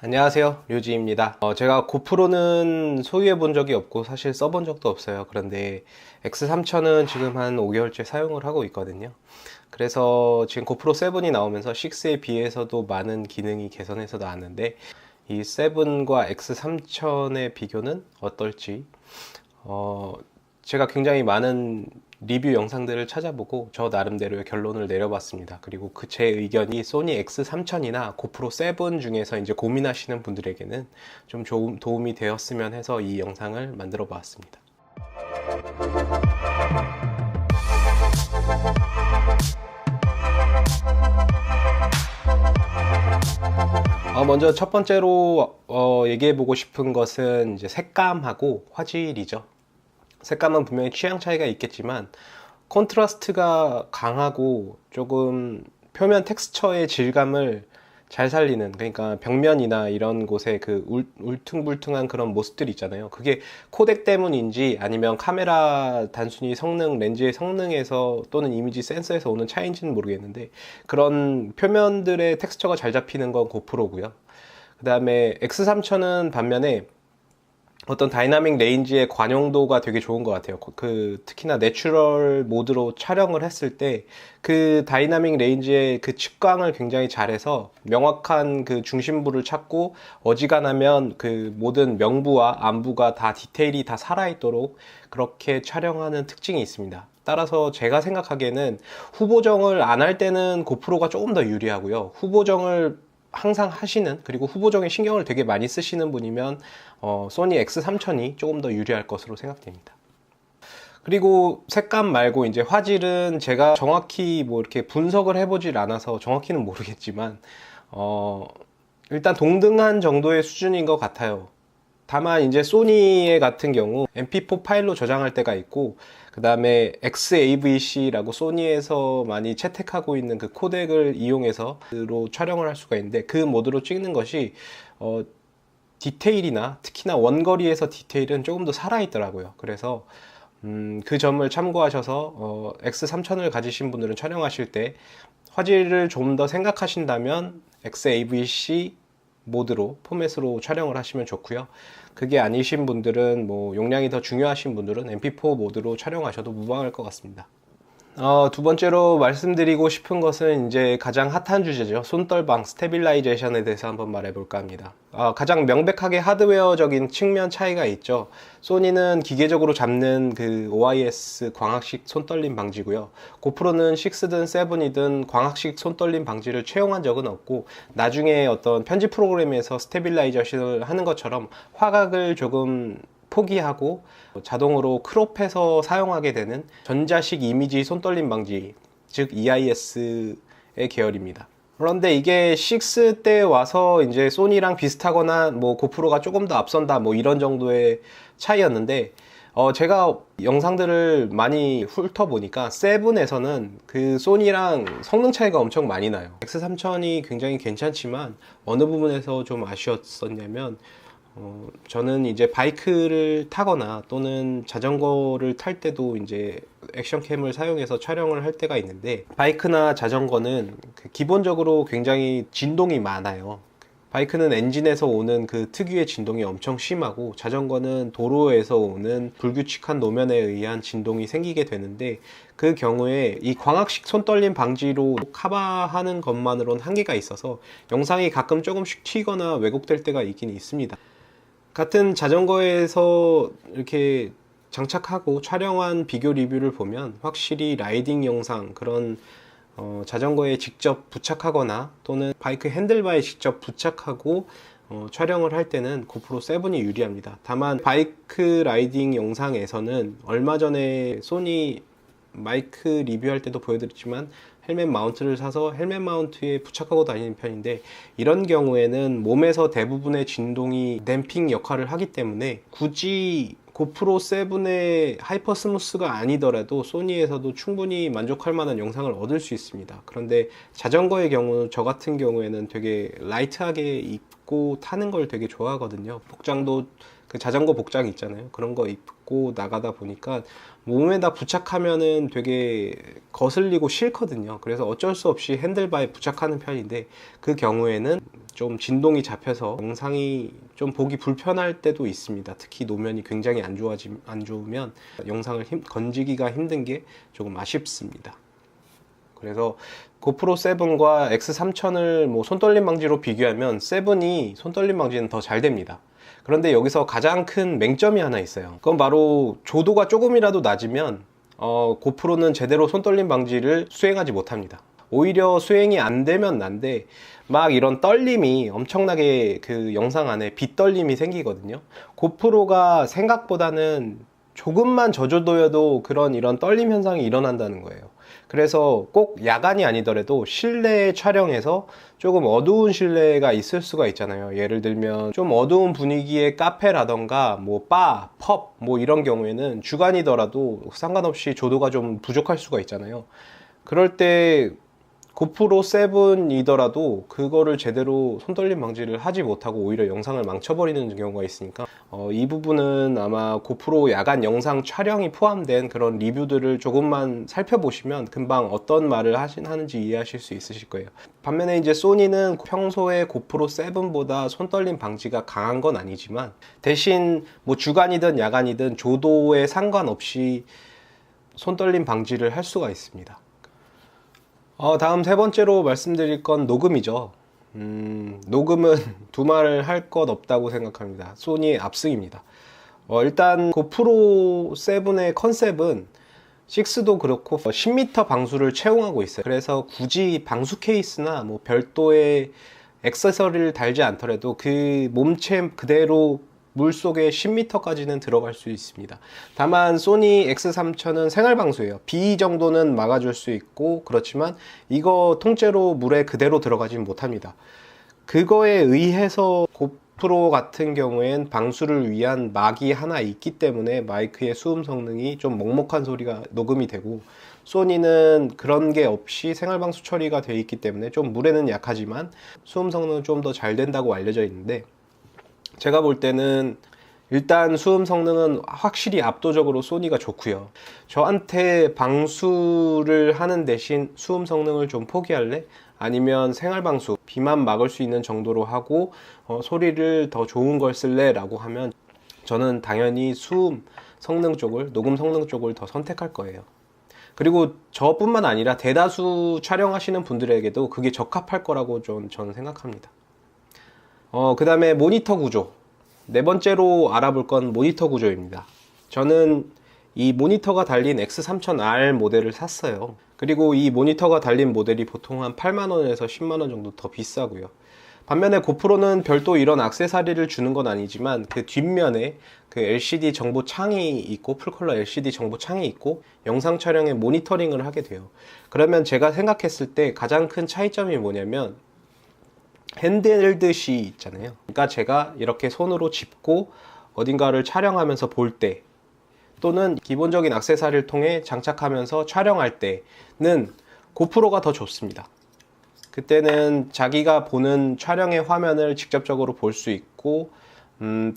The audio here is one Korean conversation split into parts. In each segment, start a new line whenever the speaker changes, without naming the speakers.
안녕하세요, 류지입니다. 제가 고프로는 소유해 본 적이 없고 사실 써본 적도 없어요. 그런데 X3000은 지금 한 5개월째 사용을 하고 있거든요. 그래서 지금 고프로 7이 나오면서 6에 비해서도 많은 기능이 개선해서 나왔는데 이 7과 X3000의 비교는 어떨지 제가 굉장히 많은 리뷰 영상들을 찾아보고 저 나름대로의 결론을 내려봤습니다. 그리고 제 의견이 소니 X3000이나 고프로 7 중에서 이제 고민하시는 분들에게는 좀 도움이 되었으면 해서 이 영상을 만들어 보았습니다. 먼저 첫 번째로 얘기해 보고 싶은 것은 이제 색감하고 화질이죠. 색감은 분명히 취향 차이가 있겠지만 콘트라스트가 강하고 조금 표면 텍스처의 질감을 잘 살리는, 그러니까 벽면이나 이런 곳에 그 울퉁불퉁한 그런 모습들 있잖아요. 그게 코덱 때문인지 아니면 카메라 단순히 성능, 렌즈의 성능에서 또는 이미지 센서에서 오는 차이인지는 모르겠는데 그런 표면들의 텍스처가 잘 잡히는 건 고프로고요. 그 다음에 X3000은 반면에 어떤 다이나믹 레인지의 관용도가 되게 좋은 것 같아요. 특히나 내추럴 모드로 촬영을 했을 때 그 다이나믹 레인지의 그 측광을 굉장히 잘해서 명확한 그 중심부를 찾고 어지간하면 그 모든 명부와 안부가 다 디테일이 다 살아있도록 그렇게 촬영하는 특징이 있습니다. 따라서 제가 생각하기에는 후보정을 안 할 때는 고프로가 조금 더 유리하고요. 후보정을 항상 하시는, 그리고 후보정에 신경을 되게 많이 쓰시는 분이면 소니 X3000이 조금 더 유리할 것으로 생각됩니다. 그리고 색감 말고 이제 화질은 제가 정확히 뭐 이렇게 분석을 해보질 않아서 정확히는 모르겠지만 일단 동등한 정도의 수준인 것 같아요. 다만 이제 소니의 같은 경우 MP4 파일로 저장할 때가 있고, 그 다음에 XAVC라고 소니에서 많이 채택하고 있는 그 코덱을 이용해서 촬영을 할 수가 있는데 그 모드로 찍는 것이 디테일이나 특히나 원거리에서 디테일은 조금 더 살아있더라고요. 그래서 그 점을 참고하셔서 X3000을 가지신 분들은 촬영하실 때 화질을 좀 더 생각하신다면 XAVC 모드로 포맷으로 촬영을 하시면 좋고요. 그게 아니신 분들은, 뭐 용량이 더 중요하신 분들은 MP4 모드로 촬영하셔도 무방할 것 같습니다. 두 번째로 말씀드리고 싶은 것은 이제 가장 핫한 주제죠. 손떨방 스테빌라이제이션에 대해서 한번 말해볼까 합니다. 가장 명백하게 하드웨어적인 측면 차이가 있죠. 소니는 기계적으로 잡는 그 OIS 광학식 손떨림 방지고요. 고프로는 6든 7이든 광학식 손떨림 방지를 채용한 적은 없고, 나중에 어떤 편집 프로그램에서 스테빌라이제이션을 하는 것처럼 화각을 조금 포기하고 자동으로 크롭해서 사용하게 되는 전자식 이미지 손떨림 방지, 즉 EIS의 계열입니다. 그런데 이게 6 때 와서 이제 소니랑 비슷하거나 뭐 고프로가 조금 더 앞선다 뭐 이런 정도의 차이였는데 제가 영상들을 많이 훑어보니까 7에서는 그 소니랑 성능 차이가 엄청 많이 나요. X3000이 굉장히 괜찮지만 어느 부분에서 좀 아쉬웠었냐면 저는 이제 바이크를 타거나 또는 자전거를 탈 때도 이제 액션캠을 사용해서 촬영을 할 때가 있는데, 바이크나 자전거는 기본적으로 굉장히 진동이 많아요. 바이크는 엔진에서 오는 그 특유의 진동이 엄청 심하고, 자전거는 도로에서 오는 불규칙한 노면에 의한 진동이 생기게 되는데, 그 경우에 이 광학식 손떨림 방지로 커버하는 것만으로는 한계가 있어서 영상이 가끔 조금씩 튀거나 왜곡될 때가 있긴 있습니다. 같은 자전거에서 이렇게 장착하고 촬영한 비교 리뷰를 보면 확실히 라이딩 영상, 그런 자전거에 직접 부착하거나 또는 바이크 핸들바에 직접 부착하고 촬영을 할 때는 고프로 7이 유리합니다. 다만 바이크 라이딩 영상에서는 얼마 전에 소니 마이크 리뷰할 때도 보여드렸지만 헬멧 마운트를 사서 헬멧 마운트에 부착하고 다니는 편인데, 이런 경우에는 몸에서 대부분의 진동이 댐핑 역할을 하기 때문에 굳이 고프로 7의 하이퍼 스무스가 아니더라도 소니에서도 충분히 만족할 만한 영상을 얻을 수 있습니다. 그런데 자전거의 경우, 저 같은 경우에는 되게 라이트하게 입고 입고 타는 걸 되게 좋아하거든요. 복장도 그 자전거 복장 있잖아요. 그런 거 입고 나가다 보니까 몸에다 부착하면은 되게 거슬리고 싫거든요. 그래서 어쩔 수 없이 핸들바에 부착하는 편인데, 그 경우에는 좀 진동이 잡혀서 영상이 좀 보기 불편할 때도 있습니다. 특히 노면이 굉장히 안 좋으면 영상을 건지기가 힘든 게 조금 아쉽습니다. 그래서 고프로 7과 X3000을 뭐 손떨림 방지로 비교하면 7이 손떨림 방지는 더 잘 됩니다. 그런데 여기서 가장 큰 맹점이 하나 있어요. 그건 바로 조도가 조금이라도 낮으면 고프로는 제대로 손떨림 방지를 수행하지 못합니다. 오히려 수행이 안 되면 난데, 막 이런 떨림이 엄청나게 그 영상 안에 빗떨림이 생기거든요. 고프로가 생각보다는 조금만 저조도여도 이런 떨림 현상이 일어난다는 거예요. 그래서 꼭 야간이 아니더라도 실내 촬영에서 조금 어두운 실내가 있을 수가 있잖아요. 예를 들면 좀 어두운 분위기의 카페라던가 뭐 바, 펍 뭐 이런 경우에는 주간이더라도 상관없이 조도가 좀 부족할 수가 있잖아요. 그럴 때 고프로 7이더라도 그거를 제대로 손떨림 방지를 하지 못하고 오히려 영상을 망쳐버리는 경우가 있으니까 이 부분은 아마 고프로 야간 영상 촬영이 포함된 그런 리뷰들을 조금만 살펴보시면 금방 어떤 말을 하는지 이해하실 수 있으실 거예요. 반면에 이제 소니는 평소에 고프로 7보다 손떨림 방지가 강한 건 아니지만, 대신 뭐 주간이든 야간이든 조도에 상관없이 손떨림 방지를 할 수가 있습니다. 다음 세 번째로 말씀드릴 건 녹음이죠. 녹음은 두말 할 것 없다고 생각합니다. 소니의 압승입니다. 일단 고프로 7의 컨셉은 6도 그렇고 10m 방수를 채용하고 있어요. 그래서 굳이 방수 케이스나 뭐 별도의 액세서리를 달지 않더라도 그 몸체 그대로 물속에 10m까지는 들어갈 수 있습니다. 다만 소니 X3000은 생활방수예요. 비 정도는 막아줄 수 있고 그렇지만 이거 통째로 물에 그대로 들어가지는 못합니다. 그거에 의해서 고프로 같은 경우엔 방수를 위한 막이 하나 있기 때문에 마이크의 수음 성능이 좀 먹먹한 소리가 녹음이 되고, 소니는 그런 게 없이 생활방수 처리가 되어 있기 때문에 좀 물에는 약하지만 수음 성능은 좀 더 잘 된다고 알려져 있는데, 제가 볼 때는 일단 수음 성능은 확실히 압도적으로 소니가 좋고요. 저한테 방수를 하는 대신 수음 성능을 좀 포기할래? 아니면 생활방수, 비만 막을 수 있는 정도로 하고 소리를 더 좋은 걸 쓸래? 라고 하면 저는 당연히 수음 성능 쪽을, 녹음 성능 쪽을 더 선택할 거예요. 그리고 저뿐만 아니라 대다수 촬영하시는 분들에게도 그게 적합할 거라고 저는 생각합니다. 그 다음에 모니터 구조. 네 번째로 알아볼 건 모니터 구조입니다. 저는 이 모니터가 달린 X3000R 모델을 샀어요. 그리고 이 모니터가 달린 모델이 보통 한 8만원에서 10만원 정도 더 비싸고요. 반면에 고프로는 별도 이런 액세서리를 주는 건 아니지만 그 뒷면에 그 LCD 정보 창이 있고, 풀컬러 LCD 정보 창이 있고 영상 촬영에 모니터링을 하게 돼요. 그러면 제가 생각했을 때 가장 큰 차이점이 뭐냐면, 핸들드시 있잖아요. 그러니까 제가 이렇게 손으로 짚고 어딘가를 촬영하면서 볼 때, 또는 기본적인 액세서리를 통해 장착하면서 촬영할 때는 고프로가 더 좋습니다. 그때는 자기가 보는 촬영의 화면을 직접적으로 볼 수 있고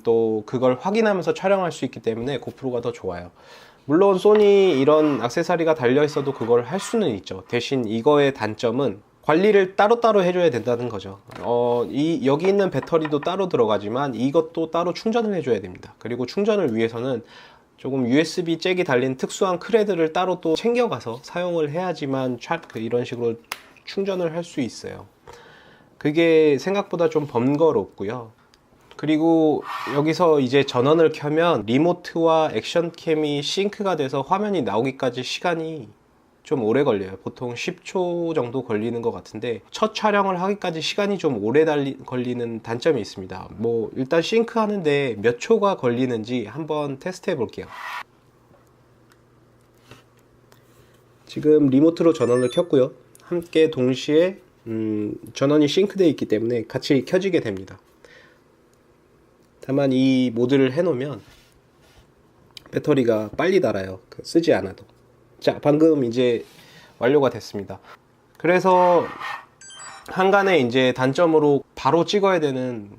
또 그걸 확인하면서 촬영할 수 있기 때문에 고프로가 더 좋아요. 물론 소니 이런 액세서리가 달려 있어도 그걸 할 수는 있죠. 대신 이거의 단점은 관리를 따로따로 해줘야 된다는 거죠. 여기 있는 배터리도 따로 들어가지만 이것도 따로 충전을 해줘야 됩니다. 그리고 충전을 위해서는 조금 USB 잭이 달린 특수한 크레드를 따로 또 챙겨가서 사용을 해야지만 이런 식으로 충전을 할 수 있어요. 그게 생각보다 좀 번거롭고요. 그리고 여기서 이제 전원을 켜면 리모트와 액션캠이 싱크가 돼서 화면이 나오기까지 시간이 좀 오래 걸려요. 보통 10초 정도 걸리는 것 같은데, 첫 촬영을 하기까지 시간이 좀 오래 걸리는 단점이 있습니다. 뭐 일단 싱크 하는데 몇 초가 걸리는지 한번 테스트 해 볼게요. 지금 리모트로 전원을 켰고요. 함께 동시에 전원이 싱크되어 있기 때문에 같이 켜지게 됩니다. 다만 이 모드를 해놓으면 배터리가 빨리 닳아요. 쓰지 않아도. 자, 방금 이제 완료가 됐습니다. 그래서 한간에 이제 단점으로 바로 찍어야 되는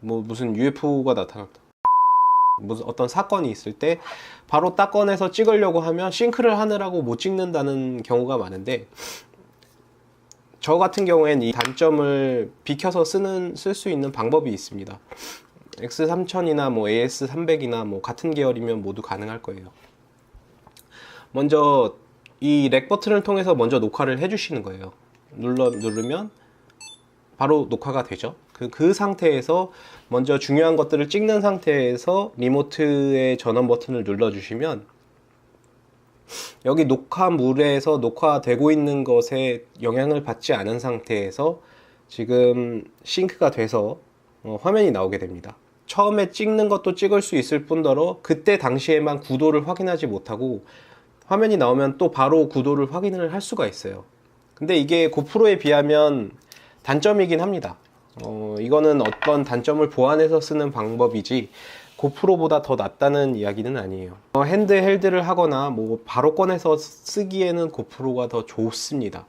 뭐 무슨 UFO가 나타났다, 무슨 어떤 사건이 있을 때 바로 딱 꺼내서 찍으려고 하면 싱크를 하느라고 못 찍는다는 경우가 많은데, 저 같은 경우엔 이 단점을 비켜서 쓸 수 있는 방법이 있습니다. X3000이나 뭐 AS300이나 뭐 같은 계열이면 모두 가능할 거예요. 먼저 이 렉 버튼을 통해서 먼저 녹화를 해주시는 거예요. 누르면 바로 녹화가 되죠. 그 상태에서 먼저 중요한 것들을 찍는 상태에서 리모트의 전원 버튼을 눌러주시면, 여기 녹화물에서 녹화되고 있는 것에 영향을 받지 않은 상태에서 지금 싱크가 돼서 화면이 나오게 됩니다. 처음에 찍는 것도 찍을 수 있을 뿐더러 그때 당시에만 구도를 확인하지 못하고 화면이 나오면 또 바로 구도를 확인을 할 수가 있어요. 근데 이게 고프로에 비하면 단점이긴 합니다. 이거는 어떤 단점을 보완해서 쓰는 방법이지 고프로보다 더 낫다는 이야기는 아니에요. 핸드헬드를 하거나 뭐 바로 꺼내서 쓰기에는 고프로가 더 좋습니다.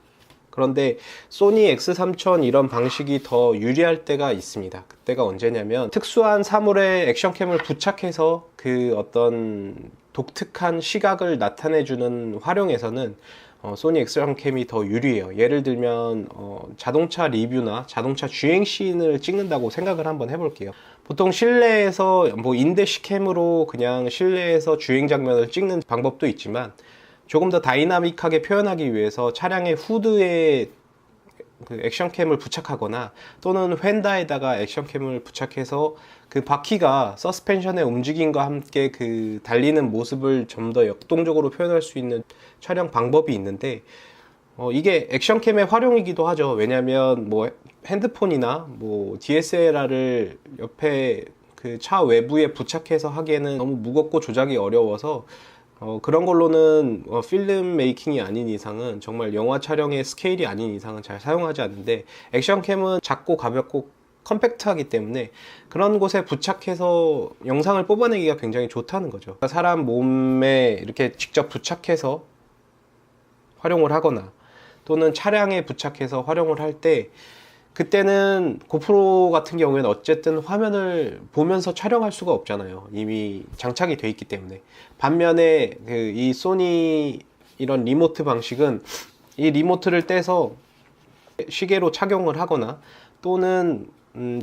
그런데 소니 X3000 이런 방식이 더 유리할 때가 있습니다. 그때가 언제냐면, 특수한 사물에 액션캠을 부착해서 그 어떤 독특한 시각을 나타내주는 활용에서는 소니 액션캠이 더 유리해요. 예를 들면 자동차 리뷰나 자동차 주행씬을 찍는다고 생각을 한번 해볼게요. 보통 실내에서 뭐 인대시캠으로 그냥 실내에서 주행 장면을 찍는 방법도 있지만, 조금 더 다이나믹하게 표현하기 위해서 차량의 후드에 그 액션캠을 부착하거나 또는 휀다에다가 액션캠을 부착해서 그 바퀴가 서스펜션의 움직임과 함께 그 달리는 모습을 좀 더 역동적으로 표현할 수 있는 촬영 방법이 있는데, 이게 액션캠의 활용이기도 하죠. 왜냐면 뭐 핸드폰이나 뭐 DSLR을 옆에 그 차 외부에 부착해서 하기에는 너무 무겁고 조작이 어려워서 그런 걸로는 필름 메이킹이 아닌 이상은, 정말 영화 촬영의 스케일이 아닌 이상은 잘 사용하지 않는데, 액션캠은 작고 가볍고 컴팩트하기 때문에 그런 곳에 부착해서 영상을 뽑아내기가 굉장히 좋다는 거죠. 사람 몸에 이렇게 직접 부착해서 활용을 하거나 또는 차량에 부착해서 활용을 할 때, 그때는 고프로 같은 경우에는 어쨌든 화면을 보면서 촬영할 수가 없잖아요. 이미 장착이 돼 있기 때문에. 반면에 이 소니 이런 리모트 방식은 이 리모트를 떼서 시계로 착용을 하거나 또는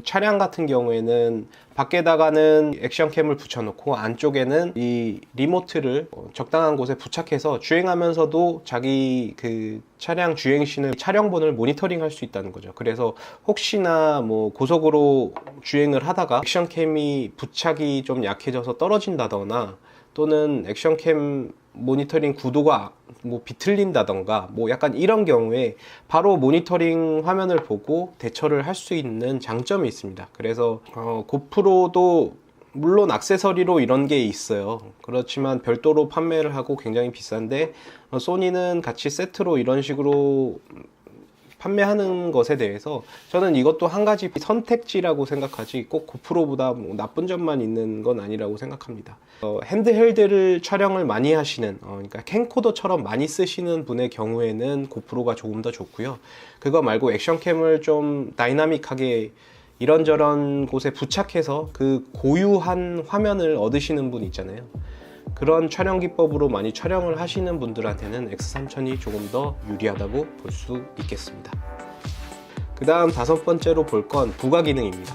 차량 같은 경우에는 밖에다가는 액션캠을 붙여놓고 안쪽에는 이 리모트를 적당한 곳에 부착해서 주행하면서도 자기 그 차량 주행씬을 촬영본을 모니터링 할 수 있다는 거죠. 그래서 혹시나 뭐 고속으로 주행을 하다가 액션캠이 부착이 좀 약해져서 떨어진다거나 또는 액션캠 모니터링 구도가 뭐 비틀린다던가 뭐 약간 이런 경우에 바로 모니터링 화면을 보고 대처를 할 수 있는 장점이 있습니다. 그래서 고프로도 물론 액세서리로 이런 게 있어요. 그렇지만 별도로 판매를 하고 굉장히 비싼데, 소니는 같이 세트로 이런 식으로 판매하는 것에 대해서 저는 이것도 한 가지 선택지라고 생각하지, 꼭 고프로보다 뭐 나쁜 점만 있는 건 아니라고 생각합니다. 핸드헬드를 촬영을 많이 하시는, 그러니까 캠코더처럼 많이 쓰시는 분의 경우에는 고프로가 조금 더 좋고요. 그거 말고 액션캠을 좀 다이나믹하게 이런저런 곳에 부착해서 그 고유한 화면을 얻으시는 분 있잖아요. 그런 촬영 기법으로 많이 촬영을 하시는 분들한테는 X3000이 조금 더 유리하다고 볼 수 있겠습니다. 그 다음 5번째로 볼 건 부가 기능입니다.